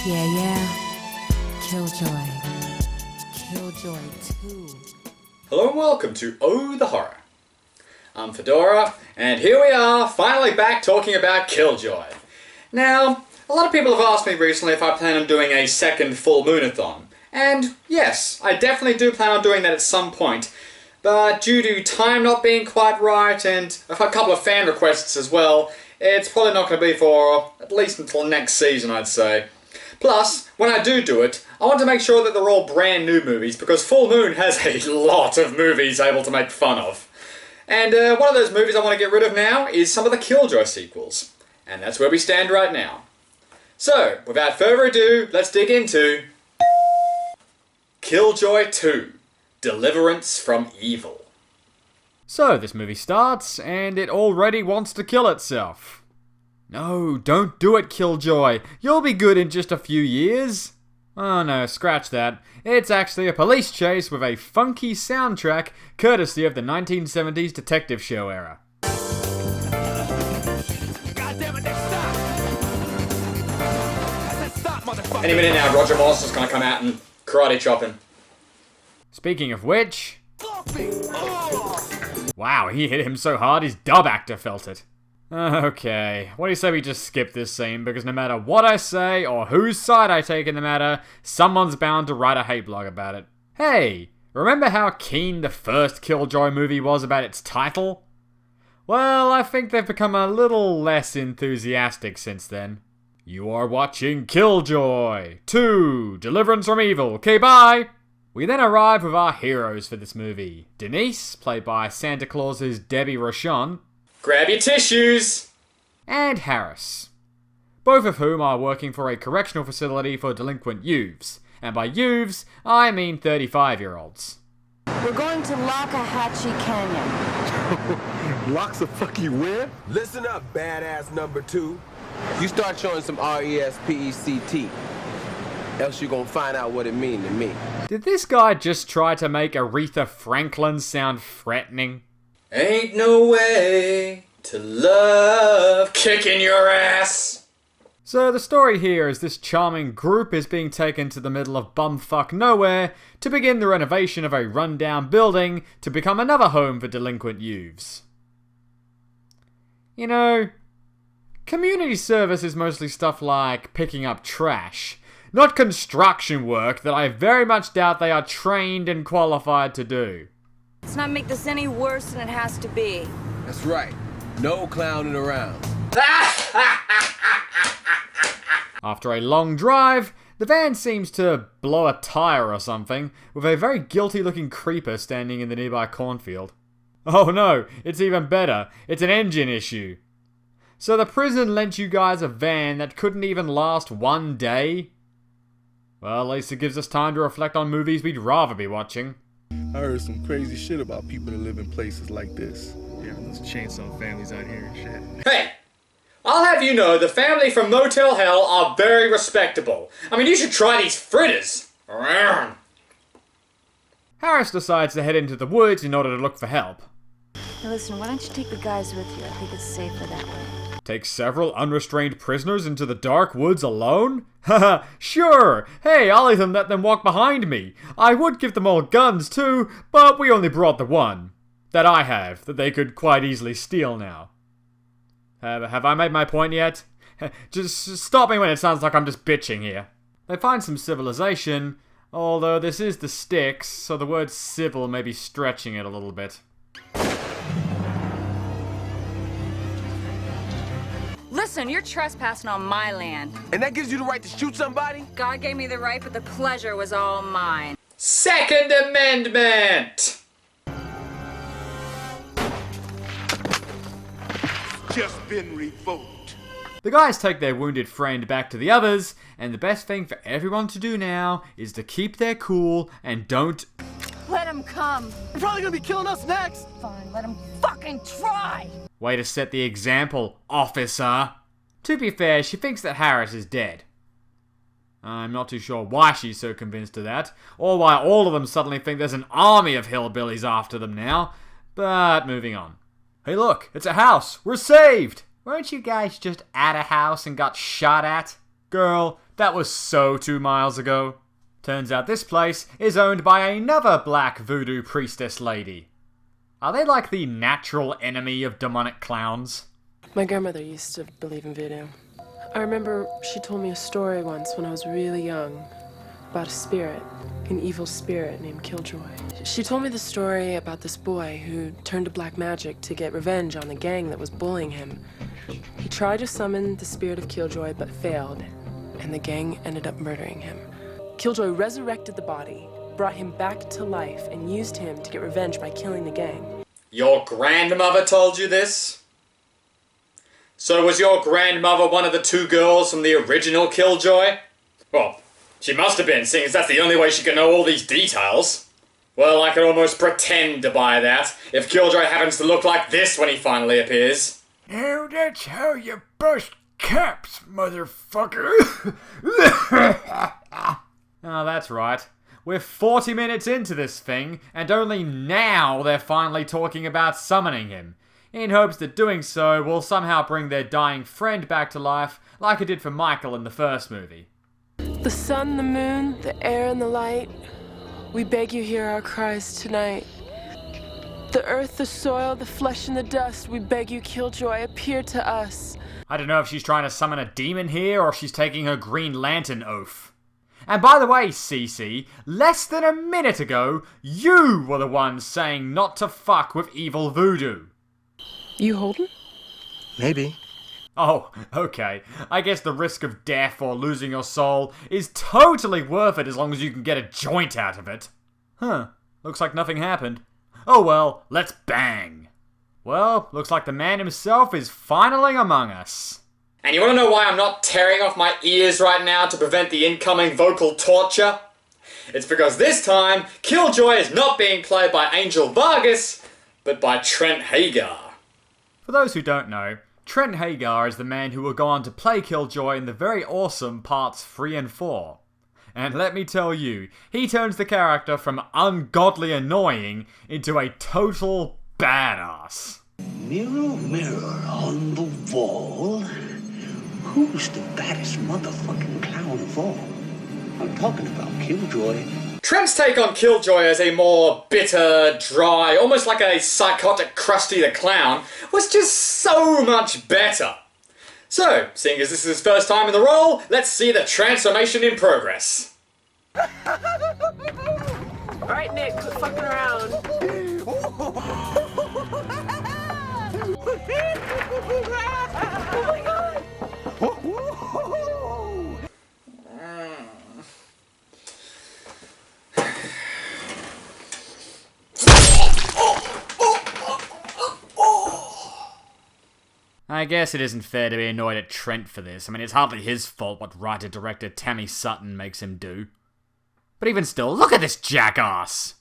Yeah. Killjoy. Killjoy 2. Hello and welcome to Oh the Horror. I'm Fedora, and here we are, finally back talking about Killjoy. Now, a lot of people have asked me recently if I plan on doing a second full moonathon. And yes, I definitely do plan on doing that at some point. But due to time not being quite right, and a couple of fan requests as well, it's probably not going to be for at least until next season, I'd say. Plus, when I do it, I want to make sure that they're all brand new movies, because Full Moon has a lot of movies able to make fun of. And one of those movies I want to get rid of now is some of the Killjoy sequels. And that's where we stand right now. So, without further ado, let's dig into Killjoy 2, Deliverance from Evil. So, this movie starts, and it already wants to kill itself. No, don't do it, Killjoy. You'll be good in just a few years. Oh no, scratch that. It's actually a police chase with a funky soundtrack, courtesy of the 1970s detective show era. Any minute now, Roger Monster's gonna come out and karate chop him. Speaking of which... Wow, he hit him so hard his dub actor felt it. Okay, what do you say we just skip this scene, because no matter what I say or whose side I take in the matter, someone's bound to write a hate blog about it. Hey, remember how keen the first Killjoy movie was about its title? Well, I think they've become a little less enthusiastic since then. You are watching Killjoy 2, Deliverance from Evil. Okay, bye! We then arrive with our heroes for this movie. Denise, played by Santa Claus's Debbie Rochon. Grab your tissues! And Harris. Both of whom are working for a correctional facility for delinquent youths. And by youths, I mean 35-year-olds. We're going to Lochahatchee Canyon. Locks the fuck you where? Listen up, badass number 2. You start showing some R-E-S-P-E-C-T. Else you gonna find out what it mean to me. Did this guy just try to make Aretha Franklin sound threatening? Ain't no way to love kicking your ass. So the story here is this charming group is being taken to the middle of bumfuck nowhere to begin the renovation of a rundown building to become another home for delinquent youths. You know, community service is mostly stuff like picking up trash, not construction work that I very much doubt they are trained and qualified to do. Let's not make this any worse than it has to be. That's right. No clowning around. After a long drive, the van seems to blow a tire or something, with a very guilty-looking creeper standing in the nearby cornfield. Oh no, it's even better. It's an engine issue. So the prison lent you guys a van that couldn't even last one day? Well, at least it gives us time to reflect on movies we'd rather be watching. I heard some crazy shit about people that live in places like this. Yeah, those chainsaw families out here and shit. Hey! I'll have you know the family from Motel Hell are very respectable. I mean, you should try these fritters. Harris decides to head into the woods in order to look for help. Hey, listen, why don't you take the guys with you? I think it's safer that way. Take several unrestrained prisoners into the dark woods alone? Haha, sure! Hey, I'll even let them walk behind me. I would give them all guns too, but we only brought the one. That I have, that they could quite easily steal now. Have I made my point yet? Just stop me when it sounds like I'm just bitching here. They find some civilization, although this is the sticks, so the word civil may be stretching it a little bit. Listen, you're trespassing on my land. And that gives you the right to shoot somebody? God gave me the right, but the pleasure was all mine. Second Amendment! Just been revoked. The guys take their wounded friend back to the others, and the best thing for everyone to do now is to keep their cool and don't... Let him come. You're probably gonna be killing us next. Fine, let him fucking try. Way to set the example, officer. To be fair, she thinks that Harris is dead. I'm not too sure why she's so convinced of that, or why all of them suddenly think there's an army of hillbillies after them now, but moving on. Hey look, it's a house! We're saved! Weren't you guys just at a house and got shot at? Girl, That was so 2 miles ago. Turns out this place is owned by another black voodoo priestess lady. Are they like the natural enemy of demonic clowns? My grandmother used to believe in voodoo. I remember she told me a story once when I was really young about a spirit, an evil spirit named Killjoy. She told me the story about this boy who turned to black magic to get revenge on the gang that was bullying him. He tried to summon the spirit of Killjoy but failed, and the gang ended up murdering him. Killjoy resurrected the body, brought him back to life, and used him to get revenge by killing the gang. Your grandmother told you this? So was your grandmother one of the 2 girls from the original Killjoy? Well, she must have been, seeing as that's the only way she can know all these details. Well, I could almost pretend to buy that, if Killjoy happens to look like this when he finally appears. Oh, that's how you bust caps, motherfucker. Oh, that's right. We're 40 minutes into this thing, and only now they're finally talking about summoning him, in hopes that doing so will somehow bring their dying friend back to life, like it did for Michael in the first movie. The sun, the moon, the air, and the light, we beg you hear our cries tonight. The earth, the soil, the flesh, and the dust, we beg you, Killjoy, appear to us. I don't know if she's trying to summon a demon here, or if she's taking her Green Lantern oath. And by the way, Cece, less than a minute ago, you were the one saying not to fuck with evil voodoo. You Holden? Maybe. Oh, okay. I guess the risk of death or losing your soul is totally worth it as long as you can get a joint out of it. Huh. Looks like nothing happened. Oh well, let's bang. Well, looks like the man himself is finally among us. And you want to know why I'm not tearing off my ears right now to prevent the incoming vocal torture? It's because this time, Killjoy is not being played by Angel Vargas, but by Trent Haaga. For those who don't know, Trent Haaga is the man who will go on to play Killjoy in the very awesome parts 3 and 4. And let me tell you, he turns the character from ungodly annoying into a total badass. Mirror, mirror on the wall, who's the baddest motherfucking clown of all? I'm talking about Killjoy. Trent's take on Killjoy as a more bitter, dry, almost like a psychotic Krusty the Clown was just so much better. So, seeing as this is his first time in the role, let's see the transformation in progress. Alright, Nick, quit fucking around. Oh my god! I guess it isn't fair to be annoyed at Trent for this. I mean, it's hardly his fault what writer-director Tammi Sutton makes him do. But even still, look at this jackass!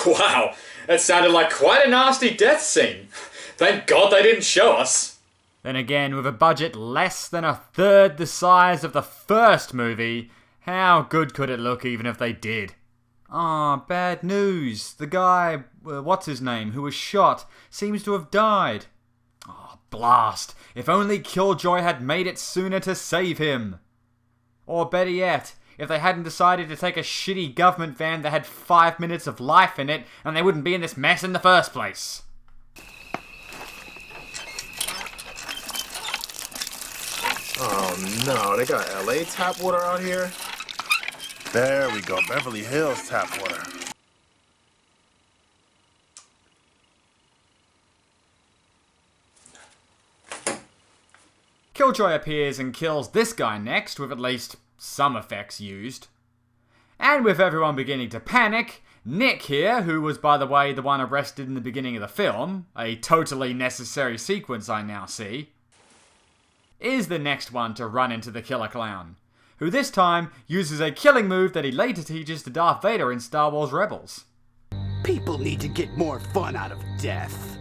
Wow, that sounded like quite a nasty death scene. Thank God they didn't show us. Then again, with a budget less than a third the size of the first movie, how good could it look even if they did? Ah, bad news. The guy, what's his name, who was shot, seems to have died. Oh, blast. If only Killjoy had made it sooner to save him. Or better yet, if they hadn't decided to take a shitty government van that had 5 minutes of life in it, and they wouldn't be in this mess in the first place. Oh no, they got LA tap water out here? There we go, Beverly Hills tap water. Killjoy appears and kills this guy next, with at least some effects used. And with everyone beginning to panic, Nick here, who was by the way the one arrested in the beginning of the film, a totally necessary sequence I now see, is the next one to run into the killer clown, who this time uses a killing move that he later teaches to Darth Vader in Star Wars Rebels. People need to get more fun out of death.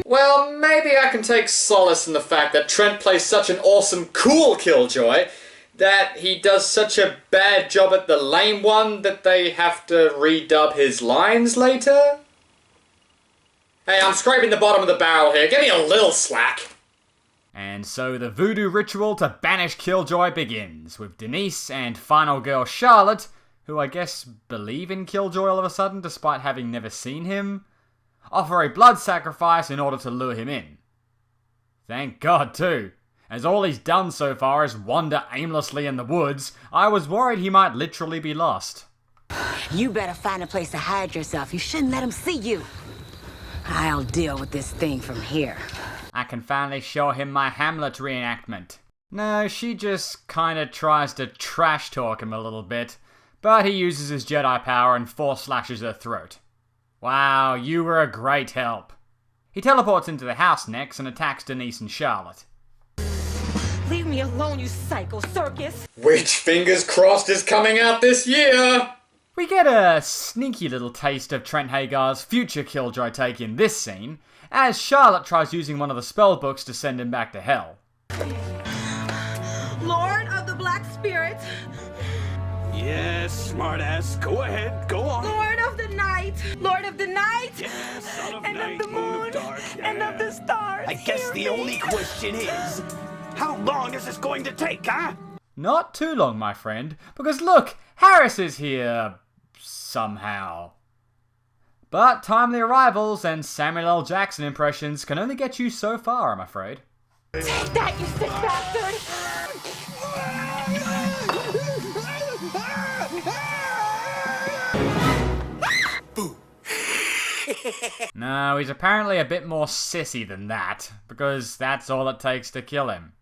Well, maybe I can take solace in the fact that Trent plays such an awesome, cool Killjoy that he does such a bad job at the lame one that they have to redub his lines later? Hey, I'm scraping the bottom of the barrel here. Give me a little slack. And so the voodoo ritual to banish Killjoy begins, with Denise and final girl Charlotte, who I guess believe in Killjoy all of a sudden despite having never seen him, offer a blood sacrifice in order to lure him in. Thank God too, as all he's done so far is wander aimlessly in the woods. I was worried he might literally be lost. You better find a place to hide yourself. You shouldn't let him see you. I'll deal with this thing from here. I can finally show him my Hamlet reenactment. No, she just kinda tries to trash talk him a little bit, but he uses his Jedi power and force slashes her throat. Wow, you were a great help. He teleports into the house next and attacks Denise and Charlotte. Leave me alone, you psycho circus! Which, fingers crossed, is coming out this year! We get a sneaky little taste of Trent Haagar's future Killjoy take in this scene, as Charlotte tries using one of the spell books to send him back to hell. Lord of the Black Spirit! Yes, smartass. Go ahead. Go on. Lord of the Night! Lord of the Night! Yes, son of And night, of the moon! of dark. And of the stars! I guess the only question is, how long is this going to take, huh? Not too long, my friend, because look, Harris is here somehow. But timely arrivals and Samuel L. Jackson impressions can only get you so far, I'm afraid. Take that, you sick bastard! No, he's apparently a bit more sissy than that, because that's all it takes to kill him.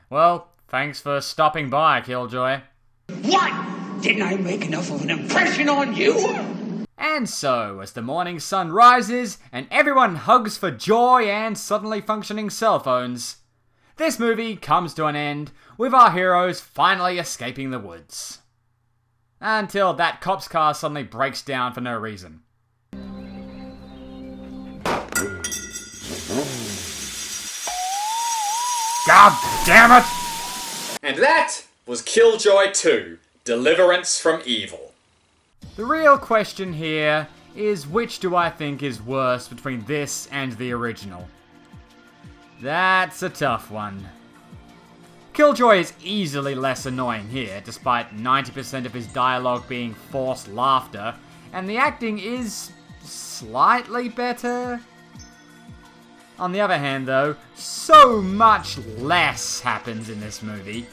Well, thanks for stopping by, Killjoy. What? Didn't I make enough of an impression on you? And so, as the morning sun rises and everyone hugs for joy and suddenly functioning cell phones, this movie comes to an end with our heroes finally escaping the woods. Until that cop's car suddenly breaks down for no reason. God damn it! And that was Killjoy 2, Deliverance from Evil. The real question here is which do I think is worse between this and the original? That's a tough one. Killjoy is easily less annoying here, despite 90% of his dialogue being forced laughter, and the acting is slightly better. On the other hand though, so much less happens in this movie.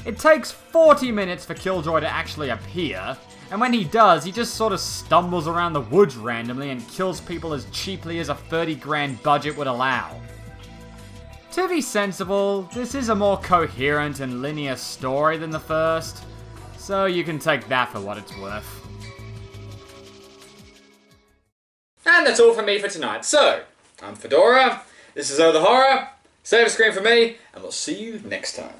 It takes 40 minutes for Killjoy to actually appear, and when he does, he just sort of stumbles around the woods randomly and kills people as cheaply as a 30 grand budget would allow. To be sensible, this is a more coherent and linear story than the first, so you can take that for what it's worth. And that's all from me for tonight. So, I'm Fedora, this is Oh the Horror, save a screen for me, and we'll see you next time.